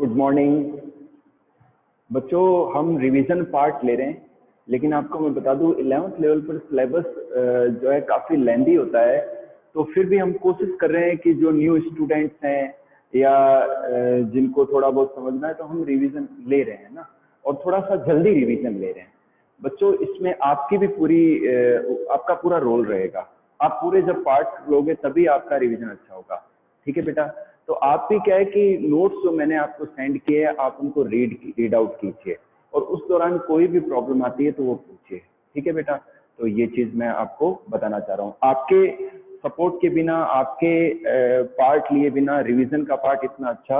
Good morning बच्चों। हम revision part ले रहे हैं, लेकिन आपको मैं बता दूं 11th लेवल पर सिलेबस जो है काफ़ी लेंदी होता है, तो फिर भी हम कोशिश कर रहे हैं कि जो न्यू स्टूडेंट्स हैं या जिनको थोड़ा बहुत समझना है तो हम रिवीजन ले रहे हैं ना, और थोड़ा सा जल्दी रिवीजन ले रहे हैं बच्चों। इसमें आपकी भी आपका पूरा रोल रहेगा। आप पूरे जब पार्ट लोगे तभी आपका रिवीजन अच्छा होगा, ठीक है बेटा। तो आप भी क्या है कि नोट्स जो मैंने आपको सेंड किए हैं आप उनको रीड आउट कीजिए, और उस दौरान कोई भी प्रॉब्लम आती है तो वो पूछिए, ठीक है बेटा। तो ये चीज मैं आपको बताना चाह रहा हूँ। आपके सपोर्ट के बिना, आपके पार्ट लिए बिना रिवीजन का पार्ट इतना अच्छा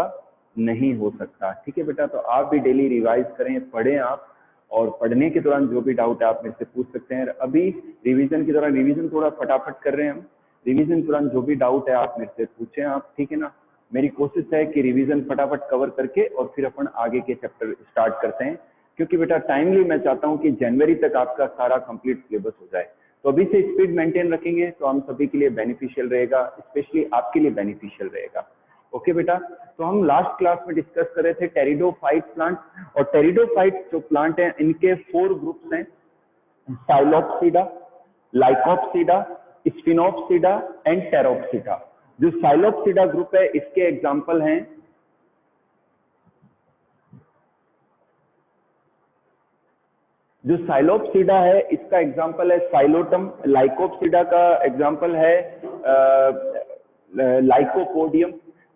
नहीं हो सकता, ठीक है बेटा। तो आप भी डेली रिवाइज करें, पढ़ें आप, और पढ़ने के दौरान जो भी डाउट है आप मेरे से पूछ सकते हैं। अभी रिवीजन के दौरान रिवीजन थोड़ा फटाफट कर रहे हैं हम, रिवीजन के दौरान जो भी डाउट है आप मेरे से पूछें आप, ठीक है ना। मेरी कोशिश है कि रिवीजन फटाफट कवर करके और फिर अपन आगे के चैप्टर स्टार्ट करते हैं, क्योंकि बेटा टाइमली मैं चाहता हूं कि जनवरी तक आपका सारा कंप्लीट सिलेबस हो जाए। तो अभी से स्पीड मेंटेन रखेंगे तो हम सभी के लिए बेनिफिशियल रहेगा, स्पेशली आपके लिए बेनिफिशियल रहेगा। ओके बेटा। तो हम लास्ट क्लास में डिस्कस कर रहे थे टेरिडोफाइट प्लांट, और टेरिडोफाइट जो प्लांट है इनके 4 ग्रुप्स हैं, साइलोप्सिडा, लाइकोप्सिडा, स्फिनोप्सिडा एंड टेरोप्सिडा। जो साइलोप्सिडा ग्रुप है इसके एग्जाम्पल हैं जो साइलोप्सिडा है इसका एग्जाम्पल है साइलोटम, लाइकोप्सिडा का एग्जाम्पल है लाइकोपोडियम,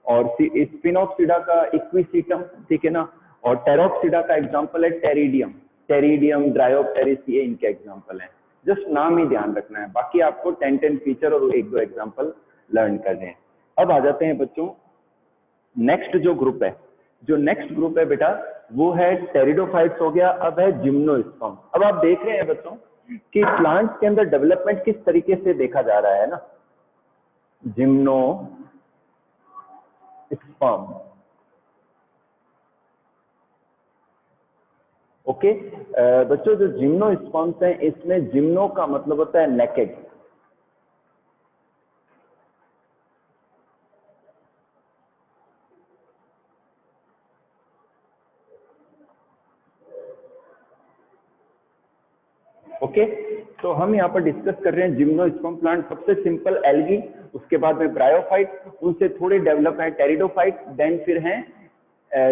और स्पिनोप्सिडा का इक्विसिटम, ठीक है ना। और टेरोप्सिडा का एग्जाम्पल है टेरिडियम, ड्रायोप्टेरिस, ये इनके एग्जाम्पल हैं। जस्ट नाम ही ध्यान रखना है, बाकी आपको 10 फीचर और 1-2 एग्जाम्पल लर्न करने हैं। अब आ जाते हैं बच्चों नेक्स्ट जो ग्रुप है, जो नेक्स्ट ग्रुप है बेटा वो है टेरिडोफाइट्स हो गया, अब है जिम्नोस्पर्म। अब आप देख रहे हैं बच्चों कि प्लांट्स के अंदर डेवलपमेंट किस तरीके से देखा जा रहा है ना, जिम्नोस्पर्म। ओके बच्चों, जो जिम्नोस्पर्म्स हैं इसमें जिम्नो का मतलब होता है नेकेड। ओके तो हम यहाँ पर डिस्कस कर रहे हैं जिम्नोस्पर्म प्लांट। सबसे सिंपल एल्गी, उसके बाद में ब्रायोफाइट, उनसे थोड़े डेवलप है टेरिडोफाइट, देन फिर हैं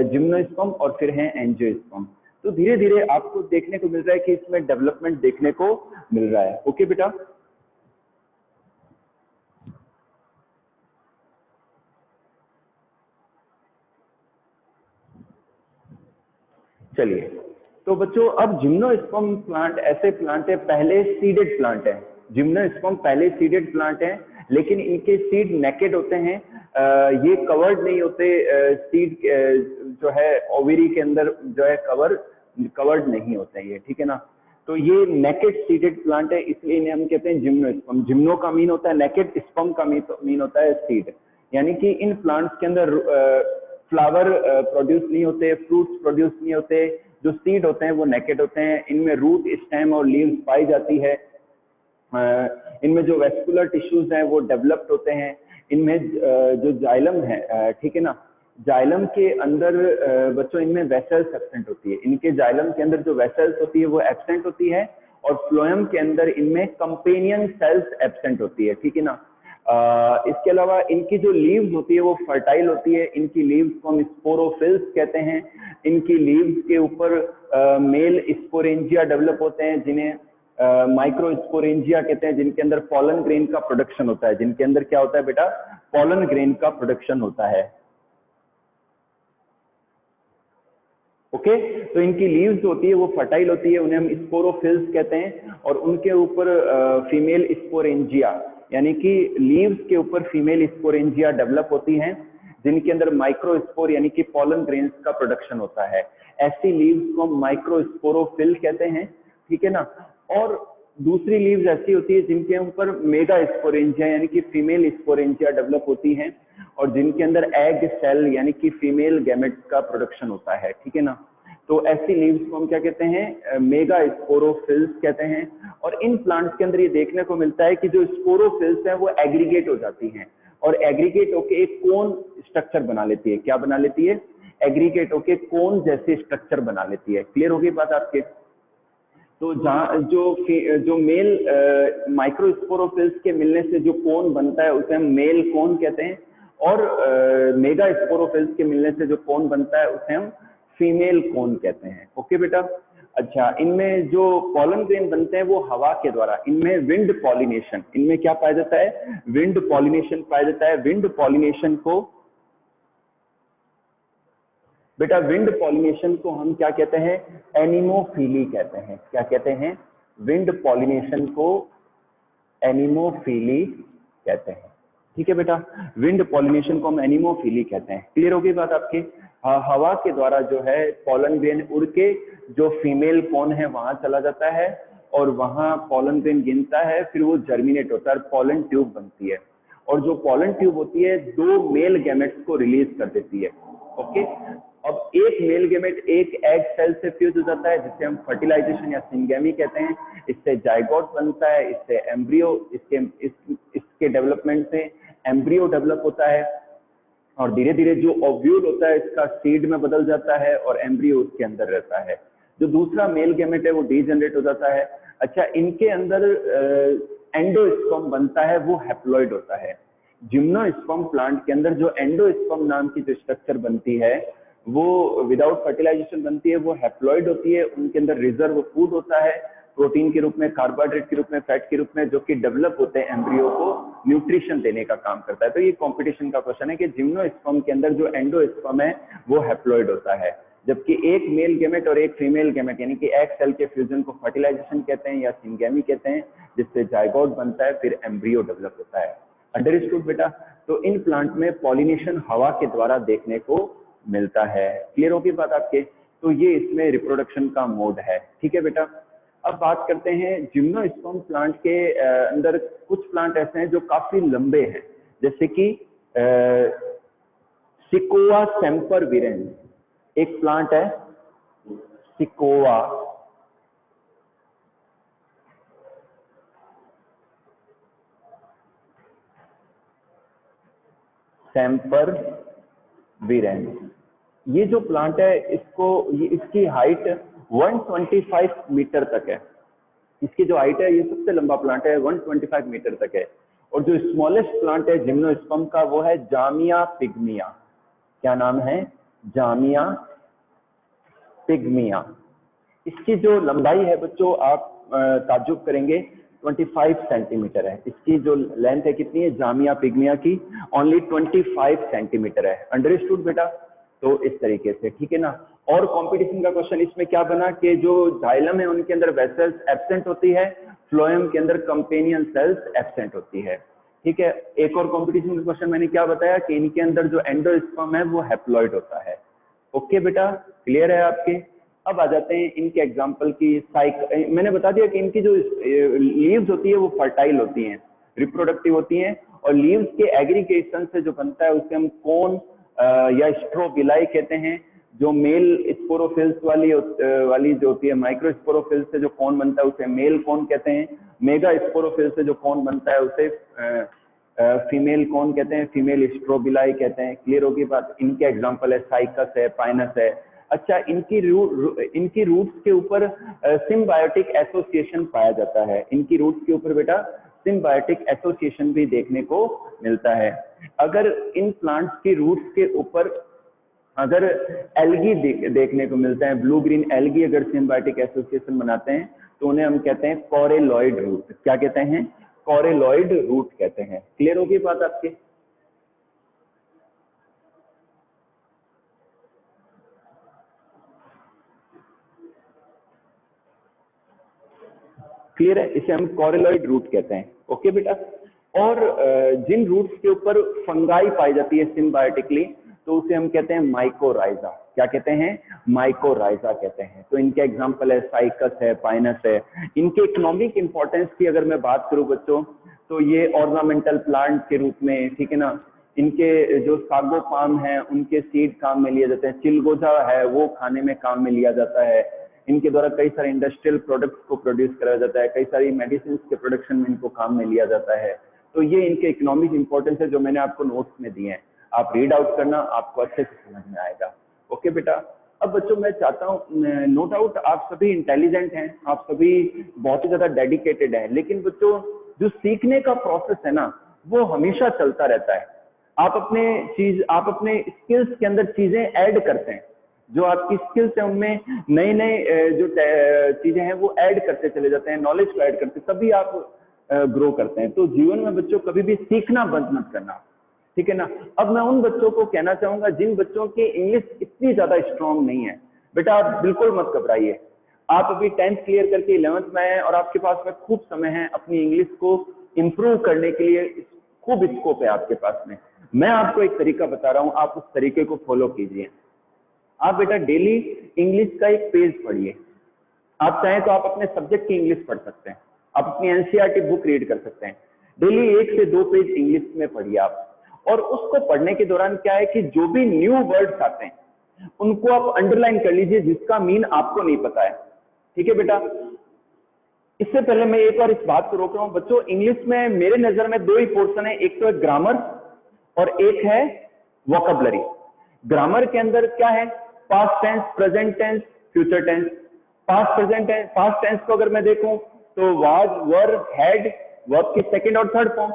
जिम्नोस्पर्म, और फिर हैं एंजियोस्पर्म। तो धीरे धीरे आपको देखने को मिल रहा है कि इसमें डेवलपमेंट देखने को मिल रहा है। ओके बेटा। चलिए, तो बच्चों अब जिम्नोस्पर्म प्लांट ऐसे प्लांट है, पहले सीडेड प्लांट है। जिम्नोस्पर्म पहले सीडेड प्लांट है, लेकिन इनके सीड नेकेड होते हैं, ये कवर्ड नहीं होते। सीड जो है ओवरी के अंदर जो है कवर्ड नहीं होते ये, ठीक है ना। तो ये नेकेड सीडेड प्लांट है, इसलिए इन्हें हम कहते हैं जिम्नोस्पर्म। जिम्नो का मीन होता है नेकेड, स्पर्म का मीन होता है सीड। यानी कि इन प्लांट्स के अंदर फ्लावर प्रोड्यूस नहीं होते, फ्रूट्स प्रोड्यूस नहीं होते। जो सीड होते हैं वो नेकेड होते हैं, इनमें रूट, स्टेम और लीव्स पाई जाती है। इनमें जो वेस्कुलर टिश्यूज हैं वो डेवलप्ड होते हैं। इनमें जो जाइलम है, ठीक है ना, जाइलम के अंदर बच्चों इनमें वेसल्स एब्सेंट होती है। इनके जाइलम के अंदर जो वेसल्स होती है वो एब्सेंट होती है, और फ्लोएम के अंदर इनमें कंपेनियन सेल्स एब्सेंट होती है, ठीक है ना। इसके अलावा इनकी जो लीव्स होती है वो फर्टाइल होती है। इनकी लीव्स को हम स्पोरोफिल्स कहते हैं। इनकी लीव्स के ऊपर मेल स्पोरेंजिया डेवलप होते हैं, जिन्हें माइक्रो स्पोरेंजिया कहते हैं, जिनके अंदर पॉलन ग्रेन का प्रोडक्शन होता है। जिनके अंदर क्या होता है बेटा, पॉलन ग्रेन का प्रोडक्शन होता है। ओके तो इनकी लीव्स होती है वो फर्टाइल होती है, उन्हें हम स्पोरोफिल्स कहते हैं। और उनके ऊपर फीमेल स्पोरेंजिया, यानी कि लीव्स के ऊपर फीमेल स्पोरेंजिया डेवलप होती हैं, जिनके अंदर माइक्रोस्पोर यानी कि पॉलन ग्रेन्स का प्रोडक्शन होता है। ऐसी लीव्स को हम माइक्रोस्पोरोफिल कहते हैं, ठीक है ना। और दूसरी लीव्स ऐसी होती है जिनके ऊपर मेगा स्पोरेंजिया यानी कि फीमेल स्पोरेंजिया डेवलप होती हैं, और जिनके अंदर एग सेल यानी कि फीमेल गैमेट्स का प्रोडक्शन होता है, ठीक है ना। तो ऐसी लीव्स को हम क्या कहते हैं, मेगा स्पोरोफिल्स कहते हैं। और इन प्लांट्स के अंदर ये देखने को मिलता है कि जो स्पोरोफिल्स हैं वो एग्रीगेट हो जाती हैं, और एग्रीगेट होकर एक कोन स्ट्रक्चर बना लेती है। क्या बना लेती है, एग्रीगेट होके कोन जैसे स्ट्रक्चर बना लेती है। क्लियर होगी बात आपके? तो जहाँ जो मेल माइक्रोस्पोरोफिल्स के मिलने से जो कोन बनता है उसे हम मेल कोन कहते हैं, और मेगा स्पोरोफिल्स के मिलने से जो कोन बनता है उसे हम फीमेल कोन कहते हैं। ओके बेटा। अच्छा, इनमें जो पॉलन ग्रेन बनते हैं वो हवा के द्वारा, इनमें विंड पॉलिनेशन, इनमें क्या पाया जाता है? विंड पॉलिनेशन पाया जाता है। विंड पॉलिनेशन को बेटा, विंड पॉलिनेशन को हम क्या कहते हैं? एनिमोफिली कहते हैं। क्या कहते हैं? विंड पॉलिनेशन को एनिमोफिली कहते हैं। ठीक है बेटा, विंड पॉलिनेशन को हम एनिमोफिली कहते हैं। क्लियर होगी बात आपकी? हवा के द्वारा जो है पॉलन ग्रेन उड़ के जो फीमेल कोन है वहां चला जाता है, और वहां पॉलन ग्रेन गिनता है, फिर वो जर्मिनेट होता है, पॉलन ट्यूब बनती है, और जो पॉलन ट्यूब होती है 2 मेल गैमेट्स को रिलीज कर देती है। ओके, अब एक मेल गैमेट एक एग सेल से फ्यूज हो जाता है, जिसे हम फर्टिलाइजेशन या सिंगेमी कहते हैं। इससे जाइगोट बनता है, इससे एम्ब्रियो, इसके डेवलपमेंट से एम्ब्रियो डेवलप होता है, और धीरे धीरे जो ओव्यूल होता है इसका सीड में बदल जाता है, और एम्ब्रियो उसके अंदर रहता है। जो दूसरा मेल गैमेट है वो डीजनरेट हो जाता है। अच्छा, इनके अंदर एंडोस्पर्म बनता है, वो हैप्लॉइड होता है। जिम्नोस्पर्म प्लांट के अंदर जो एंडोस्पर्म नाम की जो स्ट्रक्चर बनती है वो विदाउट फर्टिलाइजेशन बनती है, वो हैप्लॉइड होती है। उनके अंदर रिजर्व फूड होता है, प्रोटीन के रूप में, कार्बोहाइड्रेट के रूप में, फैट के रूप में, जो कि डेवलप होते हैं एम्ब्रियो को न्यूट्रिशन देने का काम करता है। तो ये कंपटीशन का क्वेश्चन है कि जिम्नोस्पर्म के अंदर जो एंडोस्पर्म है वो हैप्लॉइड होता है, जबकि एक मेल गैमेट और एक फीमेल गैमेट यानी कि एग सेल के फ्यूजन को फर्टिलाइजेशन कहते हैं या सिंगेमी कहते हैं, जिससे जाइगोट बनता है, फिर एम्ब्रियो डेवलप होता है। अंडरस्टूड बेटा? तो इन प्लांट में पॉलिनेशन हवा के द्वारा देखने को मिलता है। क्लियर होगी बात आपके? तो ये इसमें रिप्रोडक्शन का मोड है। ठीक है बेटा। अब बात करते हैं जिम्नोस्पर्म प्लांट के अंदर कुछ प्लांट ऐसे हैं जो काफी लंबे हैं, जैसे कि सिकोआ सेम्परविरेंस एक प्लांट है, सिकोआ सेम्परविरेंस। ये जो प्लांट है इसकी हाइट 125 मीटर तक है। इसकी जो हाइट है, ये सबसे लंबा प्लांट है, 125 मीटर तक है। और जो स्मॉलेस्ट प्लांट है जिम्नोस्पर्म का वो है जामिया पिग्मिया। क्या नाम है? जामिया पिग्मिया। इसकी जो लंबाई है बच्चों, आप ताज्जुब करेंगे, 25 सेंटीमीटर है। इसकी जो लेंथ है कितनी है जामिया पिग्मिया की? ओनली 25 सेंटीमीटर है। अंडरस्टूड बेटा? तो इस तरीके से, ठीक है ना। और कंपटीशन का क्वेश्चन इसमें क्या बना कि जो जाइलम है उनके अंदर वेसल्स एब्सेंट होती है, फ्लोएम के अंदर कंपेनियन सेल्स एब्सेंट होती है। ठीक है। एक और कंपटीशन का क्वेश्चन मैंने क्या बताया कि इनके अंदर जो एंडोस्पर्म है वो हैप्लॉइड होता है। ओके बेटा, क्लियर है आपके? अब आ जाते हैं इनके एग्जाम्पल की। मैंने बता दिया कि इनकी जो लीव्स होती है वो फर्टाइल होती हैं, रिप्रोडक्टिव होती हैं, और लीव्स के एग्रीगेशन से जो बनता है उसे हम कोन या स्ट्रोबिलाई कहते हैं। जो मेल स्पोरोफिल्स वाली जो होती है, माइक्रो स्पोरोफिल्स से जो कोन बनता है उसे मेल कोन कहते हैं। मेगा स्पोरोफिल्स से जो कोन बनता है उसे फीमेल कोन कहते हैं, फीमेल स्ट्रोबिलाई कहते हैं। क्लियर होगी बात? इनके एग्जांपल है साइकस है, पाइनस है। अच्छा, इनकी रूट्स के ऊपर सिम्बायोटिक एसोसिएशन पाया जाता है। इनकी रूट्स के ऊपर बेटा सिम्बायोटिक एसोसिएशन भी देखने को मिलता है। अगर इन प्लांट्स की रूट्स के ऊपर अगर एल्गी देखने को मिलता है, ब्लू ग्रीन एल्गी अगर सिम्बायोटिक एसोसिएशन बनाते हैं तो उन्हें हम कहते हैं कोरेलॉइड रूट। क्या कहते हैं? कोरेलॉइड रूट कहते हैं। क्लियर होगी बात आपकी? क्लियर है? इसे हम कोरेलॉइड रूट कहते हैं। ओके बेटा। और जिन रूट्स के ऊपर फंगाई पाई जाती है सिम्बायोटिकली तो उसे हम कहते हैं माइकोराइजा। क्या कहते हैं? माइकोराइजा कहते हैं। तो इनके एग्जांपल है साइकस है, पाइनस है। इनके इकोनॉमिक इंपॉर्टेंस की अगर मैं बात करूं बच्चों तो ये ऑर्नामेंटल प्लांट के रूप में, ठीक है ना, इनके जो सागो पाम है उनके सीड काम में लिए जाते हैं। चिलगोजा है वो खाने में काम में लिया जाता है। इनके द्वारा कई सारे इंडस्ट्रियल प्रोडक्ट्स को प्रोड्यूस कराया जाता है, कई सारी मेडिसिन के प्रोडक्शन में इनको काम में लिया जाता है। तो ये इनके इकोनॉमिक इंपॉर्टेंस है जो मैंने आपको नोट्स में दिए हैं। आप रीड आउट करना, आपको अच्छे से समझ में आएगा। ओके बेटा। अब बच्चों मैं चाहता हूँ, नो डाउट आप सभी इंटेलिजेंट हैं, आप सभी बहुत ही ज्यादा डेडिकेटेड हैं, लेकिन बच्चों जो सीखने का प्रोसेस है ना वो हमेशा चलता रहता है। आप अपने स्किल्स के अंदर चीजें ऐड करते हैं, जो आपकी स्किल्स है उनमें नए नए जो चीजें हैं वो ऐड करते चले जाते हैं, नॉलेज को ऐड करते, तभी आप ग्रो करते हैं। तो जीवन में बच्चों कभी भी सीखना बंद मत करना, ठीक है ना। अब मैं उन बच्चों को कहना चाहूंगा जिन बच्चों की इंग्लिश इतनी ज्यादा स्ट्रांग नहीं है, बेटा आप बिल्कुल मत घबराइए। आप अभी 10th क्लियर करके 11th में आए और आपके पास में खूब समय है अपनी इंग्लिश को इंप्रूव करने के लिए, खूब स्कोप है आपके पास में। मैं आपको एक तरीका बता रहा हूं, आप उस तरीके को फॉलो कीजिए। आप बेटा डेली इंग्लिश का एक पेज पढ़िए। आप चाहें तो आप अपने सब्जेक्ट की इंग्लिश पढ़ सकते हैं, आप अपनी एनसीईआरटी बुक रीड कर सकते हैं। डेली 1 से 2 पेज इंग्लिश में पढ़िए आप। और उसको पढ़ने के दौरान क्या है कि जो भी न्यू वर्ड्स आते हैं उनको आप अंडरलाइन कर लीजिए जिसका मीन आपको नहीं पता है, ठीक है बेटा। इससे पहले मैं एक और इस बात को रोक रहा हूं बच्चों, इंग्लिश में मेरे नजर में 2 ही पोर्शन है, एक तो है ग्रामर और एक है वोकैबुलरी। ग्रामर के अंदर क्या है, past tense, present tense, future tense. Past tense को अगर मैं देखूं तो वाज, वर, हैड, वर्ब की सेकंड और थर्ड फॉर्म,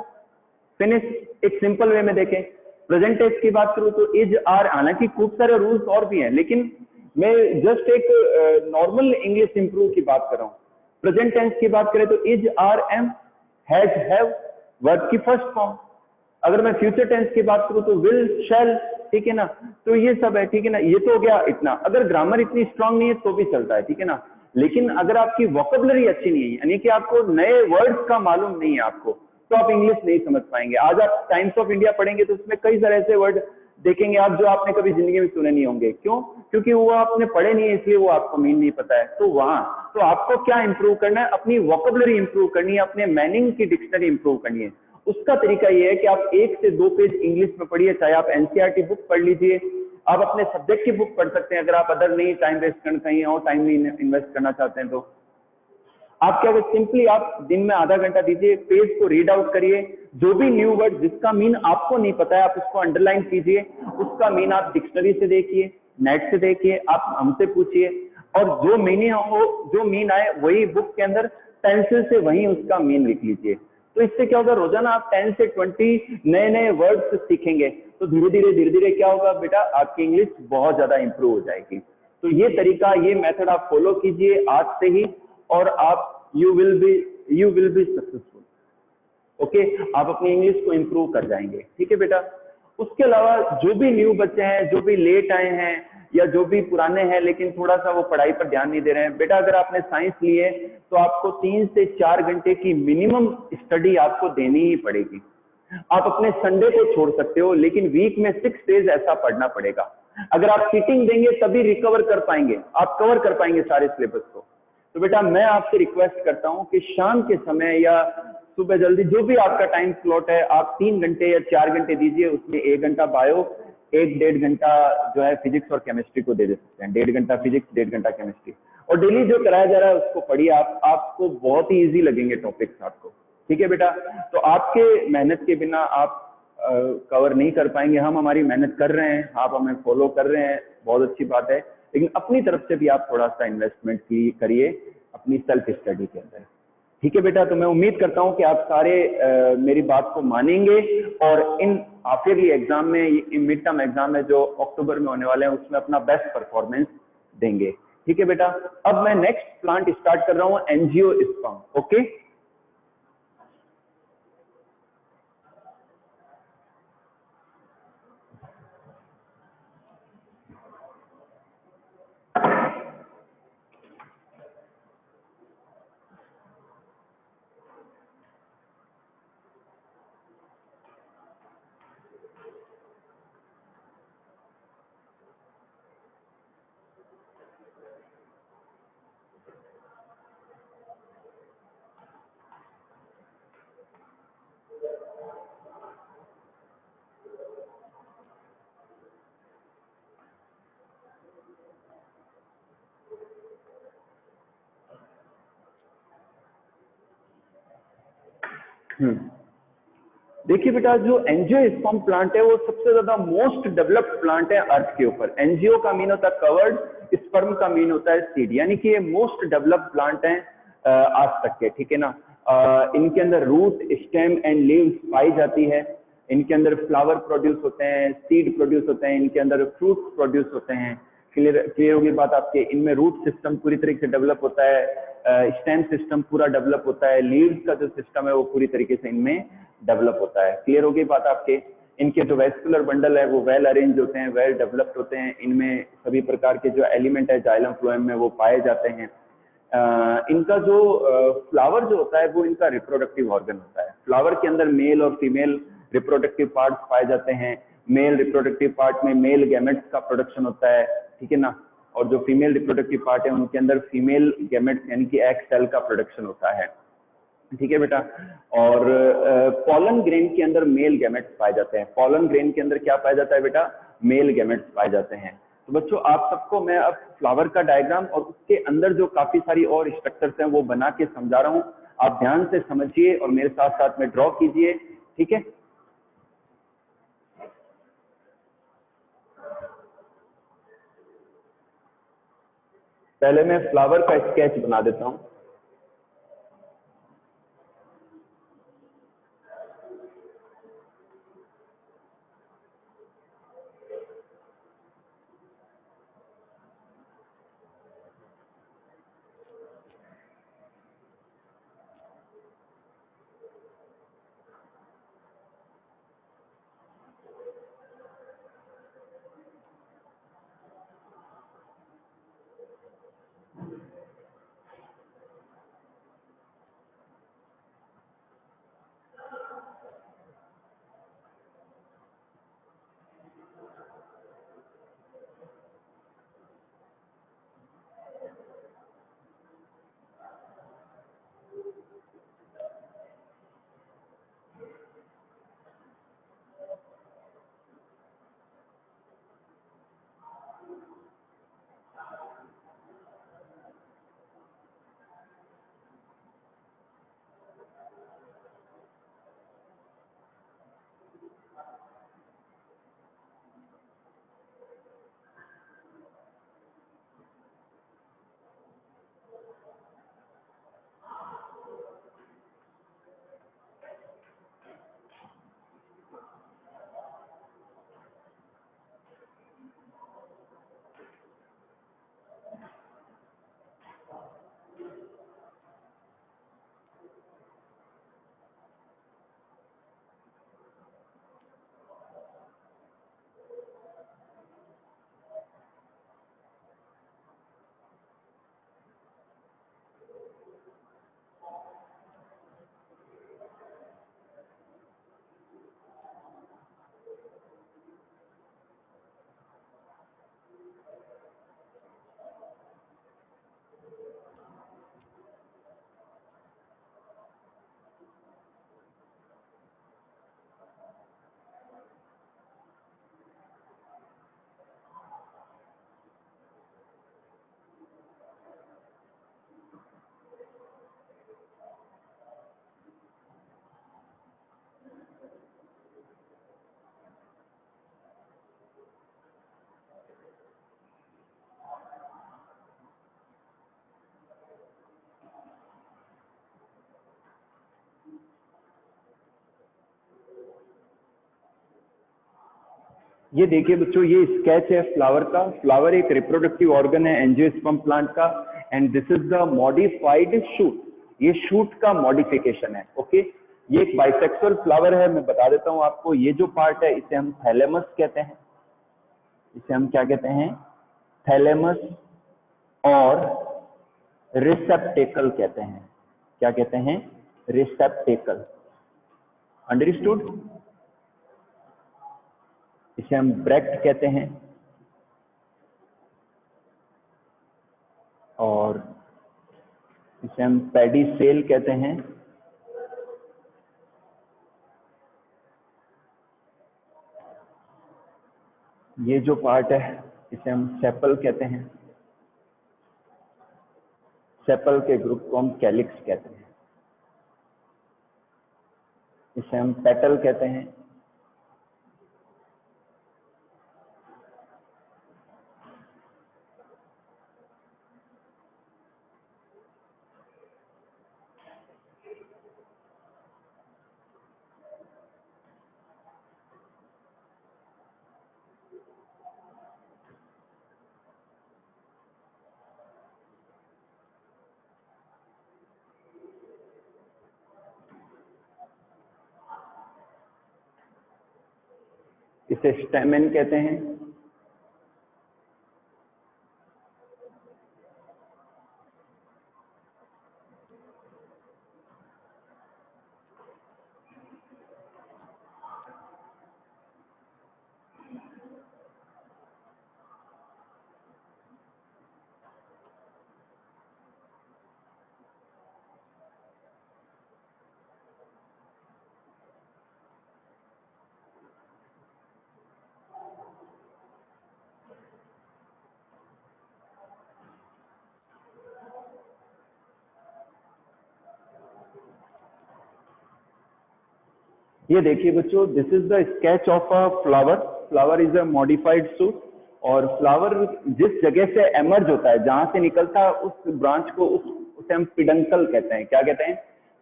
फिनिश। एक सिंपल वे में देखें। प्रेजेंट टेंस की बात करूं तो इज, आर, हालांकि खूब सारे रूल्स और भी हैं, लेकिन मैं जस्ट एक नॉर्मल इंग्लिश इंप्रूव की बात कर रहा हूं। प्रेजेंट टेंस की बात करें तो is, are, am, has, have, verb की फर्स्ट फॉर्म। अगर मैं फ्यूचर टेंस की बात करूं तो विल, शैल, ठीक है ना। तो ये सब है, ठीक है ना। ये तो हो गया इतना। अगर ग्रामर इतनी स्ट्रांग नहीं है तो भी चलता है, ठीक है ना। लेकिन अगर आपकी वोकैबुलरी अच्छी नहीं है, यानी कि आपको नए वर्ड्स का मालूम नहीं है आपको, तो आप इंग्लिश नहीं समझ पाएंगे। आज आप टाइम्स ऑफ इंडिया पढ़ेंगे तो उसमें कई सारे ऐसे वर्ड देखेंगे आप जो आपने कभी जिंदगी में सुने नहीं होंगे। क्यों? क्योंकि वो आपने पढ़े नहीं है, इसलिए वो आपको मीन नहीं पता है। तो वहां तो आपको क्या इंप्रूव करना है, अपनी वोकैबुलरी इंप्रूव करनी है, अपने मीनिंग की डिक्शनरी इंप्रूव करनी है। उसका तरीका ये है कि आप 1 से 2 पेज इंग्लिश में पढ़िए, चाहे आप एनसीईआरटी बुक पढ़ लीजिए, आप अपने सब्जेक्ट की बुक पढ़ सकते हैं। अगर आप अदर नहीं टाइम वेस्ट करना, कहीं और टाइम नहीं इन्वेस्ट करना चाहते हैं तो आप क्या करें, सिंपली आप दिन में आधा घंटा दीजिए, पेज को रीड आउट करिए। जो भी न्यू वर्ड जिसका मीन आपको नहीं पता है आप उसको अंडरलाइन कीजिए, उसका मीन आप डिक्शनरी से देखिए, नेट से देखिए, आप हमसे पूछिए, और जो मीनिंग हो, जो मीन आए वही बुक के अंदर पेंसिल से वही उसका मीन लिख लीजिए। तो इससे क्या होगा, रोजाना आप 10 से 20 नए नए वर्ड्स सीखेंगे तो धीरे धीरे क्या होगा बेटा, आपकी इंग्लिश बहुत ज्यादा इंप्रूव हो जाएगी। तो ये तरीका, ये मेथड आप फॉलो कीजिए आज से ही, और आप you will be successful. Okay, आप अपनी इंग्लिश को इंप्रूव कर जाएंगे, ठीक है बेटा। उसके अलावा जो भी न्यू बच्चे हैं, जो भी लेट आए हैं, या जो भी पुराने हैं लेकिन थोड़ा सा वो पढ़ाई पर ध्यान नहीं दे रहे हैं, बेटा अगर आपने साइंस ली है तो आपको 3 से 4 घंटे की मिनिमम स्टडी आपको देनी ही पड़ेगी। आप अपने संडे को छोड़ सकते हो, लेकिन वीक में 6 डेज ऐसा पढ़ना पड़ेगा। अगर आप सीटिंग देंगे तभी रिकवर कर पाएंगे, आप कवर कर पाएंगे सारे सिलेबस को। तो बेटा मैं आपसे रिक्वेस्ट करता हूं कि शाम के समय या सुबह जल्दी, जो भी आपका टाइम स्लॉट है, आप 3 घंटे या 4 घंटे दीजिए। उसमें 1 घंटा बायो, 1-1.5 घंटा जो है फिजिक्स और केमिस्ट्री को दे सकते हैं। 1.5 घंटा फिजिक्स, 1.5 घंटा केमिस्ट्री, और डेली जो कराया जा रहा है उसको पढ़िए। आपको बहुत ही इजी लगेंगे टॉपिक्स आपको, ठीक है बेटा। तो आपके मेहनत के बिना आप कवर नहीं कर पाएंगे। हम हमारी मेहनत कर रहे हैं, आप हमें फॉलो कर रहे हैं, बहुत अच्छी बात है, लेकिन अपनी तरफ से भी आप थोड़ा सा इन्वेस्टमेंट की करिए अपनी सेल्फ स्टडी के अंदर, ठीक है बेटा। तो मैं उम्मीद करता हूं कि आप सारे मेरी बात को मानेंगे और इन हाफ ईयरली एग्जाम में, इन मिड टर्म एग्जाम में जो अक्टूबर में होने वाले हैं उसमें अपना बेस्ट परफॉर्मेंस देंगे, ठीक है बेटा। अब मैं नेक्स्ट प्लांट स्टार्ट कर रहा हूं, एंजियोस्पर्म। ओके, देखिए बेटा, जो एंजियोस्पर्म प्लांट है वो सबसे ज्यादा मोस्ट डेवलप्ड प्लांट है अर्थ के ऊपर। एंजियो का मीन होता है कवर्ड, स्पर्म का मीन होता है सीड, यानी कि ये मोस्ट डेवलप्ड प्लांट है आज तक के, ठीक है ना। इनके अंदर रूट, स्टेम एंड लीव्स पाई जाती है, इनके अंदर फ्लावर प्रोड्यूस होते हैं, सीड प्रोड्यूस होते हैं, इनके अंदर फ्रूट प्रोड्यूस होते हैं। क्लियर होगी बात आपके। इनमें रूट सिस्टम पूरी तरीके से डेवलप होता है, स्टेम सिस्टम पूरा डेवलप होता है, लीव्स का जो सिस्टम है वो पूरी तरीके से इनमें डेवलप होता है। क्लियर होगी बात आपके। इनके जो वेस्कुलर बंडल है वो वेल अरेंज होते हैं, वेल डेवलप्ड होते हैं, इनमें सभी प्रकार के जो एलिमेंट है जाइलम फ्लोएम में वो पाए जाते हैं। इनका जो फ्लावर जो होता है वो इनका रिप्रोडक्टिव ऑर्गन होता है। फ्लावर के अंदर मेल और फीमेल रिप्रोडक्टिव पार्ट्स पाए जाते हैं। मेल रिप्रोडक्टिव पार्ट में मेल गैमेट्स का प्रोडक्शन होता है, ठीक है ना, और जो फीमेल रिप्रोडक्टिव पार्ट है उनके अंदर फीमेल गैमेट्स यानी कि एग सेल का प्रोडक्शन होता है, ठीक है बेटा। और पॉलन ग्रेन के अंदर मेल गैमेट्स पाए जाते हैं। पॉलन ग्रेन के अंदर क्या पाया जाता है बेटा? मेल गैमेट्स पाए जाते हैं। तो बच्चों आप सबको मैं अब फ्लावर का डायग्राम और उसके अंदर जो काफी सारी और स्ट्रक्चर्स हैं वो बना के समझा रहा हूं। आप ध्यान से समझिए और मेरे साथ साथ में ड्रॉ कीजिए, ठीक है। पहले मैं फ्लावर का स्केच बना देता हूं। ये देखिए बच्चों, ये स्केच है फ्लावर का। फ्लावर एक रिप्रोडक्टिव ऑर्गन है एंजियोस्पर्म प्लांट का, and this is the modified shoot. ये शूट का मॉडिफिकेशन है, ओके। ये एक बाइसेक्सुअल फ्लावर है, मैं बता देता हूं आपको। ये जो पार्ट है इसे हम थैलेमस कहते हैं। इसे हम क्या कहते हैं? थैलेमस और रिसेप्टेकल कहते हैं। क्या कहते हैं? रिसेप्टेकल। अंडरस्टूड? इसे हम ब्रैक्ट कहते हैं और इसे हम पेडिसेल कहते हैं। ये जो पार्ट है इसे हम सेपल कहते हैं। सेपल के ग्रुप को हम कैलिक्स कहते हैं। इसे हम पेटल कहते हैं। इसे स्टेमेन कहते हैं। ये देखिए बच्चों, this is the sketch of a flower. Flower is a modified suit, और फ्लावर जिस जगह से एमर्ज होता है, जहां से निकलता है, उस ब्रांच को उसे हम पिडंकल कहते हैं। क्या कहते हैं?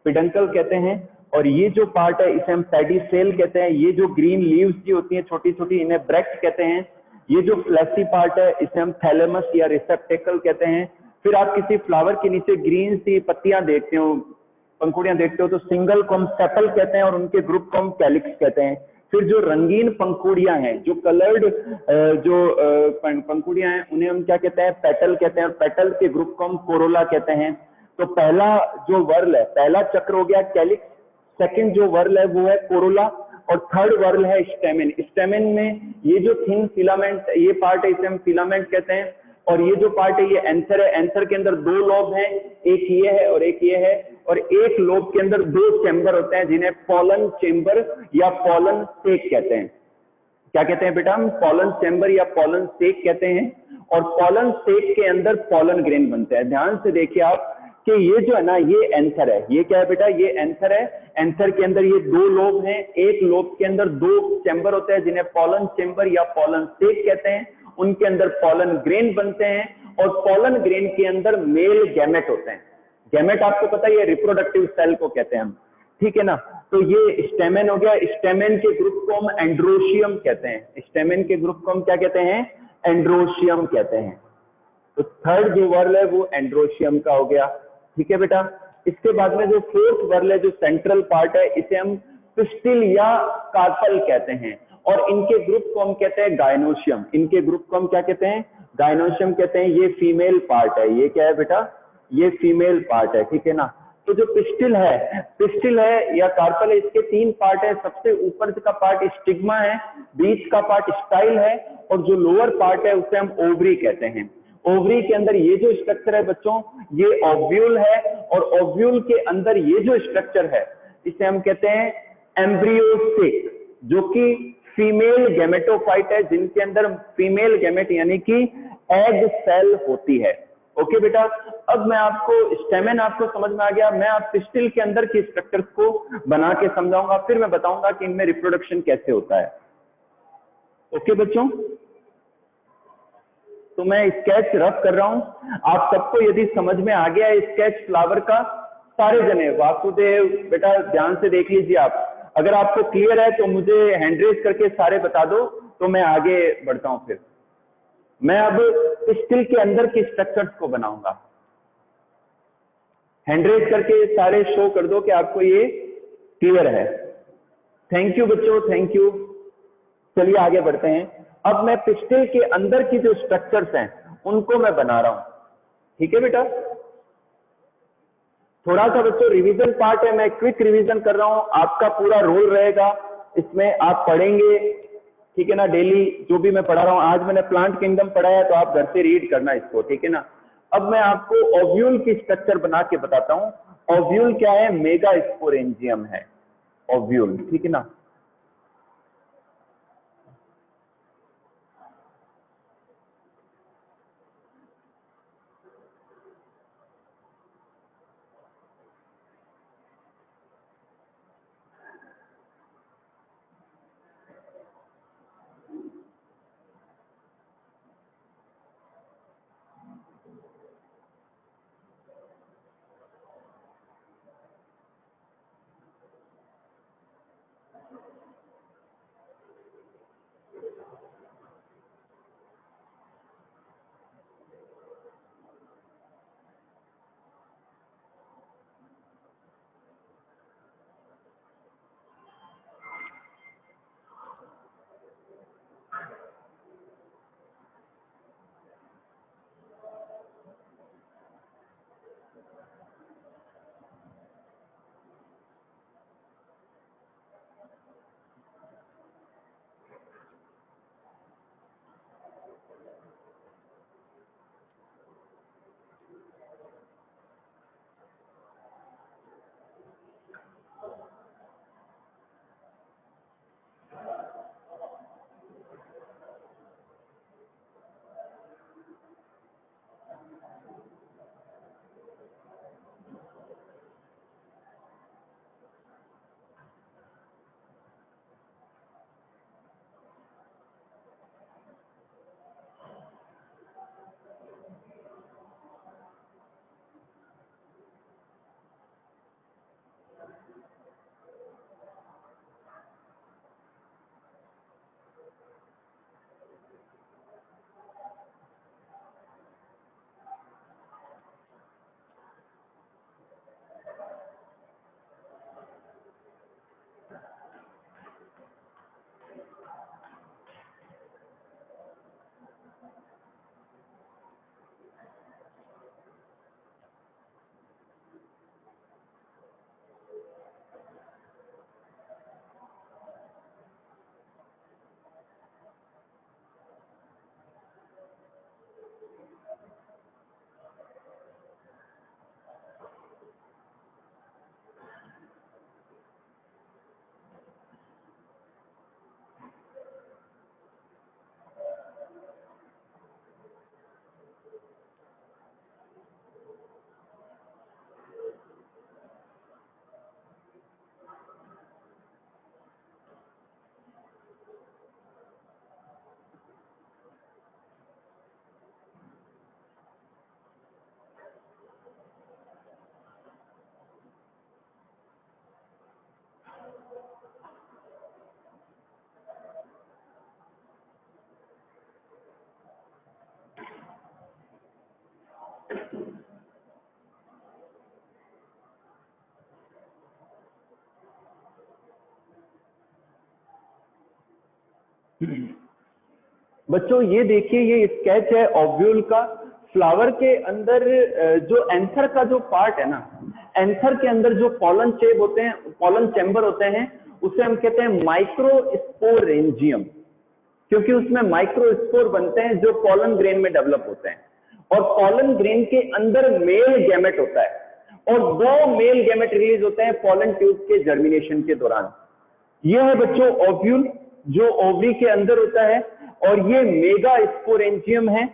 पिडंकल कहते हैं। और ये जो पार्ट है इसे हम पेडिसेल कहते हैं। ये जो ग्रीन लीव्स की होती हैं छोटी छोटी, इन्हें ब्रैक्ट कहते हैं। ये जो फ्लैसी पार्ट है इसे हम थैलेमस या रिसेप्टेकल कहते हैं। फिर आप किसी फ्लावर के नीचे ग्रीन सी पत्तियां देखते हो, पंखुड़ियां देखते हो, तो सिंगल को हम सेपल कहते हैं और उनके ग्रुप को हम कैलिक्स कहते हैं। फिर जो रंगीन पंखुड़ियां हैं, जो कलर्ड जो पंखुड़ियां हैं, उन्हें हम क्या कहते हैं? पेटल कहते हैं। और पेटल के ग्रुप को हम कोरोला कहते हैं। तो पहला जो वर्ल है, पहला चक्र हो गया कैलिक्स, सेकंड जो वर्ल है वो है कोरोला, और थर्ड वर्ल है स्टेमेन। स्टेमेन में ये जो थिन फिलामेंट, ये पार्ट है, इसे हम फिलामेंट कहते हैं। और ये जो पार्ट है ये एंथर है। एंथर के अंदर दो लोब हैं, एक ये है और एक ये है। और एक लोब के अंदर दो चैम्बर होते हैं जिन्हें पॉलन चेम्बर या पॉलन सेक कहते हैं। क्या कहते हैं बेटा? हम पॉलन चेम्बर या पॉलन सेक कहते हैं। और पॉलन सेक के अंदर पॉलन ग्रेन बनते हैं। ध्यान से देखिए आप कि ये जो है ना, ये एंथर है। ये क्या है बेटा? ये एंथर है। एंथर के अंदर ये दो लोब हैं, एक लोब के अंदर दो चैम्बर होते हैं जिन्हें पॉलन चेम्बर या पॉलन सेक कहते हैं। उनके अंदर पॉलन ग्रेन बनते हैं, और पॉलन ग्रेन के अंदर मेल गैमेट होते हैं। गैमेट आपको पता है, ये रिप्रोडक्टिव सेल को कहते हैं हम, ठीक है ना। तो ये स्टेमेन हो गया। स्टेमेन के ग्रुप को हम एंड्रोशियम कहते हैं। स्टेमेन के ग्रुप को हम क्या कहते हैं? एंड्रोशियम कहते हैं। तो थर्ड जो वर्ल है वो एंड्रोशियम का हो गया, ठीक है बेटा। इसके बाद में जो फोर्थ वर्ल है, जो सेंट्रल पार्ट है, इसे हम पिस्टिल या कार्पल कहते हैं। और इनके ग्रुप को हम कहते हैं गायनोशियम। इनके ग्रुप को हम क्या कहते हैं? गायनोशियम कहते हैं। ये फीमेल पार्ट है। ये क्या है बेटा? ये फीमेल पार्ट है, ठीक है ना। तो जो पिस्टिल है या कार्पल है, इसके तीन पार्ट है। सबसे ऊपर का पार्ट स्टिग्मा है, बीच का पार्ट स्टाइल है, और जो लोअर पार्ट है उसे हम ओवरी कहते हैं। ओवरी के अंदर ये जो स्ट्रक्चर है बच्चों, ये ओव्यूल है। और ओव्यूल के अंदर ये जो स्ट्रक्चर है इसे हम कहते हैं एम्ब्रियोसेक, जो कि फीमेल गैमेटोफाइट है, जिनके अंदर फीमेल गैमेट यानी कि एग सेल होती है। ओके बेटा। अब मैं आपको स्टेमेन आपको समझ में आ गया। मैं आप पिस्टिल के अंदर के स्ट्रक्चर्स को बना के समझाऊंगा, फिर मैं बताऊंगा कि इनमें रिप्रोडक्शन कैसे होता है। ओके बच्चों, तो मैं स्केच रफ कर रहा हूं। आप सबको यदि समझ में आ गया स्केच फ्लावर का, सारे जने वासुदेव बेटा ध्यान से देख लीजिए आप। अगर आपको क्लियर है तो मुझे हैंड रेज करके सारे बता दो, तो मैं आगे बढ़ता हूं। फिर मैं अब पिस्टिल के अंदर के स्ट्रक्चर्स को बनाऊंगा। हैंड रेज करके सारे शो कर दो कि आपको ये क्लियर है। थैंक यू बच्चों, थैंक यू। चलिए आगे बढ़ते हैं। अब मैं पिस्टिल के अंदर की जो स्ट्रक्चर्स हैं उनको मैं बना रहा हूं, ठीक है बेटा। थोड़ा सा बच्चों रिवीजन पार्ट है, मैं क्विक रिवीजन कर रहा हूं। आपका पूरा रोल रहेगा इसमें, आप पढ़ेंगे, ठीक है ना। डेली जो भी मैं पढ़ा रहा हूं, आज मैंने प्लांट किंगडम पढ़ाया है, तो आप घर से रीड करना इसको, ठीक है ना। अब मैं आपको ओव्यूल की स्ट्रक्चर बना के बताता हूं। ओव्यूल क्या है? मेगा स्पोरेंजियम है ओव्यूल, ठीक है ना। बच्चों ये देखिए, ये स्केच है ओव्यूल का। फ्लावर के अंदर जो एंथर का जो पार्ट है ना, एंथर के अंदर जो पॉलन चेब होते हैं, पॉलन चैम्बर होते हैं, उसे हम कहते हैं माइक्रोस्पोरेंजियम, क्योंकि उसमें माइक्रोस्पोर बनते हैं जो पॉलन ग्रेन में डेवलप होते हैं। और पॉलन ग्रेन के अंदर मेल गैमेट होता है और 2 मेल गैमेट रिलीज होते हैं पॉलन ट्यूब के जर्मिनेशन के दौरान। यह है बच्चों ओव्यूल, जो ओवरी के अंदर होता है, और ये मेगा स्पोरेंजियम है।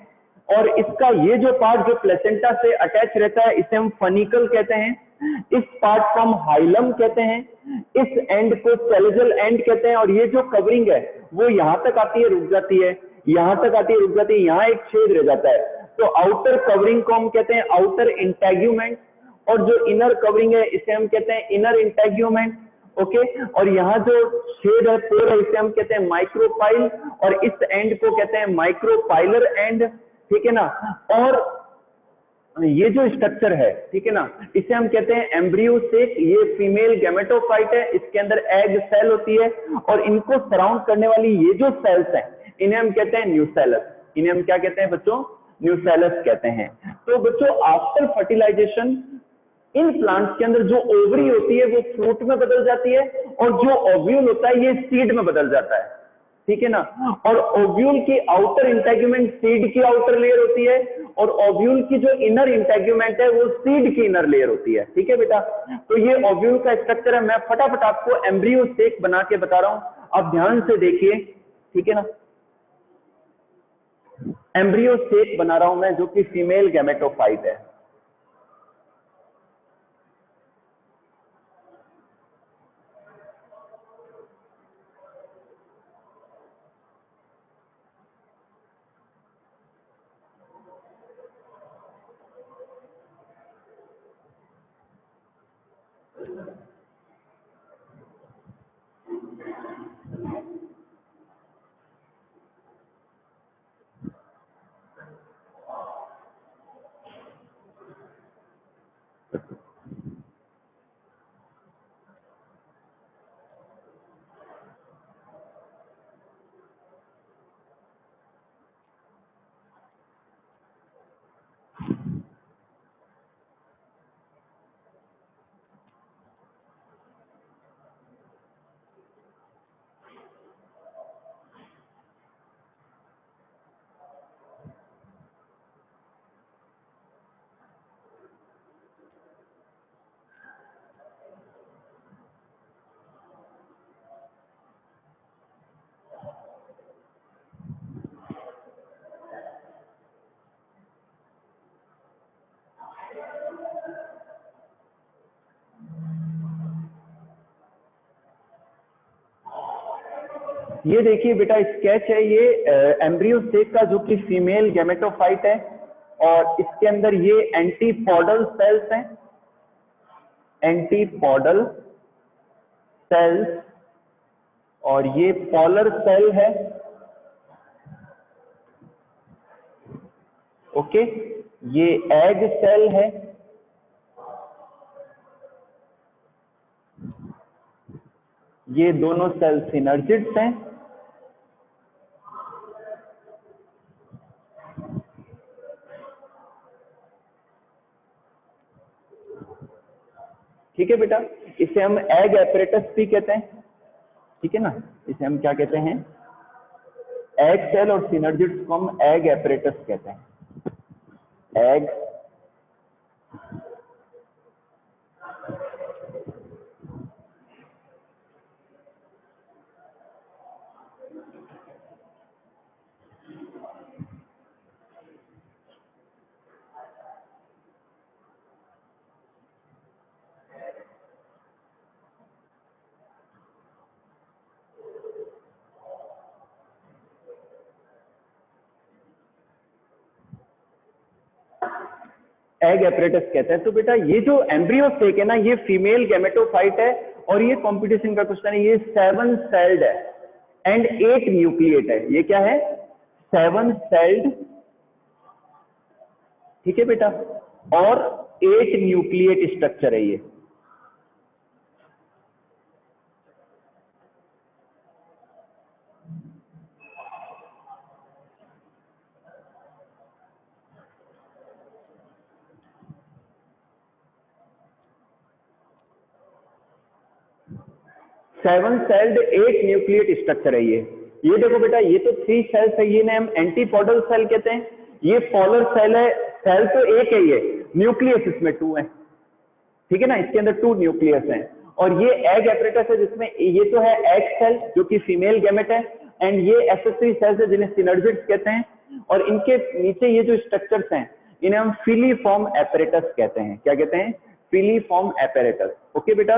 और इसका ये जो पार्ट जो प्लेसेंटा से अटैच रहता है, इसे हम फनिकल कहते हैं। इस पार्ट को हम हाइलम कहते हैं, इस एंड को पेलेजल एंड कहते हैं। और ये जो कवरिंग है वो यहां तक आती है, रुक जाती है, यहां तक आती है, रुक जाती है, यहां एक छेद रह जाता है। तो आउटर कवरिंग को हम कहते हैं आउटर इंटेग्यूमेंट, और जो इनर कवरिंग है इसे हम कहते हैं इनर इंटेग्यूमेंट। ओके, और यहाँ जो छेद है, पोर है, इसे हम कहते हैं माइक्रोपाइल, और इस एंड को कहते हैं माइक्रोपाइलर एंड। ठीक है ना। और ये जो स्ट्रक्चर है, ठीक है ना, इसे हम कहते हैं एम्ब्रियो सेक। ये फीमेल गैमेटोफाइट है, इसके अंदर एग सेल होती है, और इनको सराउंड करने वाली ये जो सेल्स हैं, इन्हें हम कहते हैं न्यूसेलस। इन्हें हम क्या कहते हैं बच्चों? न्यूसेलस कहते हैं। तो बच्चों आफ्टर फर्टिलाइजेशन इन प्लांट्स के अंदर जो ओवरी होती है वो फ्रूट में बदल जाती है, और जो ओव्यूल होता है ये सीड में बदल जाता है। ठीक है ना। और ओव्यूल की आउटर इंटेग्यूमेंट सीड की आउटर लेयर होती है, और ओव्यूल की जो इनर इंटेग्यूमेंट है वो सीड की इनर लेयर होती है। ठीक है बेटा। तो ये ओव्यूल का स्ट्रक्चर है। मैं फटाफट आपको एम्ब्रियो सेक बना के बता रहा हूं, आप ध्यान से देखिए। ठीक है ना। एम्ब्रियो सेक बना रहा हूं मैं, जो कि फीमेल गैमेटोफाइट है। ये देखिए बेटा स्केच है ये एम्ब्रियो सेक का, जो कि फीमेल गैमेटोफाइट है, और इसके अंदर ये एंटीपोडल सेल्स हैं, एंटीपोडल सेल्स, और ये पॉलर सेल है। ओके, ये एग सेल है, ये दोनों सेल सिनर्जिड्स हैं। ठीक है बेटा, इसे हम एग एपरेटस भी कहते हैं। ठीक है ना, इसे हम क्या कहते हैं? एग सेल और सिनर्जिड्स को हम एग एपरेटस कहते हैं। एग एग एपरेटस कहते हैं। तो बेटा ये जो एम्ब्रियो सेक है ना, ये फीमेल गैमेटोफाइट है, और ये कंपटीशन का क्वेश्चन है। ये 7 सेल्ड है एंड 8 न्यूक्लिएट है। ये क्या है? 7 सेल्ड, ठीक है बेटा, और 8 न्यूक्लिएट स्ट्रक्चर है ये। 7 सेल्ड 8 न्यूक्लिएट स्ट्रक्चर है ये देखो बेटा, ये तो 3 सेल्स है, ये हम एंटीपोडल सेल कहते हैं, ये पोलर सेल है, सेल तो एक है, ये न्यूक्लियस इसमें 2 है, ठीक है ना, इसके अंदर 2 न्यूक्लियस हैं। और ये एग एपरेटस है जिसमें ये तो है एग सेल जो कि फीमेल गैमेट है, एंड ये एसेसरी सेल्स है जिन्हें सिनर्जिड्स कहते हैं, और इनके नीचे ये जो स्ट्रक्चर्स हैं इन्हें हम फिलीफॉर्म एपरेटस कहते हैं। क्या कहते हैं? Filiform apparatus. ओके बेटा,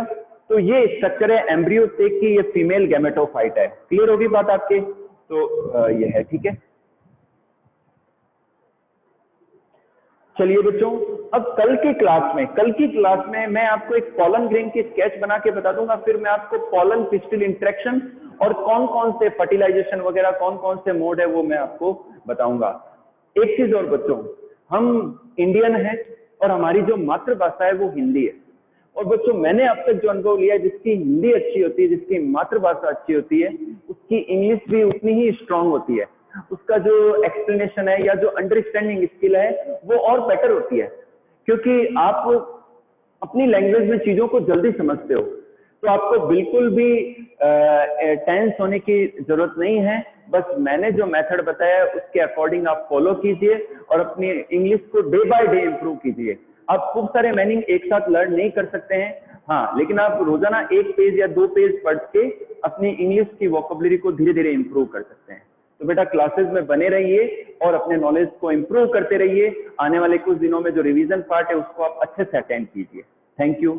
तो ये स्ट्रक्चर है एम्ब्रियो सेक की, ये फीमेल गैमेटोफाइट है। क्लियर होगी बात आपके? तो ये है, ठीक है। चलिए बच्चों, अब कल की क्लास में मैं आपको एक पॉलन ग्रेन की स्केच बना के बता दूंगा, फिर मैं आपको पॉलन पिस्टिल इंटरेक्शन और कौन कौन से फर्टिलाइजेशन वगैरह कौन कौन से मोड है वो मैं आपको बताऊंगा। एक चीज और बच्चों, हम इंडियन हैं और हमारी जो मातृभाषा है वो हिंदी है, और बच्चों मैंने अब तक जो अनुभव लिया है, जिसकी हिंदी अच्छी होती है, जिसकी मातृभाषा अच्छी होती है, उसकी इंग्लिश भी उतनी ही स्ट्रांग होती है, उसका जो एक्सप्लेनेशन है या जो अंडरस्टैंडिंग स्किल है वो और बेटर होती है, क्योंकि आप अपनी लैंग्वेज में चीजों को जल्दी समझते हो। तो आपको बिल्कुल भी टेंस होने की जरूरत नहीं है, बस मैंने जो मेथड बताया है उसके अकॉर्डिंग आप फॉलो कीजिए और अपनी इंग्लिश को डे बाय डे इंप्रूव कीजिए। आप खूब सारे मीनिंग एक साथ लर्न नहीं कर सकते हैं, हाँ, लेकिन आप रोजाना 1 पेज या 2 पेज पढ़ के अपनी इंग्लिश की वोकैबुलरी को धीरे धीरे इंप्रूव कर सकते हैं। तो बेटा क्लासेस में बने रहिए और अपने नॉलेज को इंप्रूव करते रहिए। आने वाले कुछ दिनों में जो रिवीजन पार्ट है उसको आप अच्छे से अटेंड कीजिए। Thank you.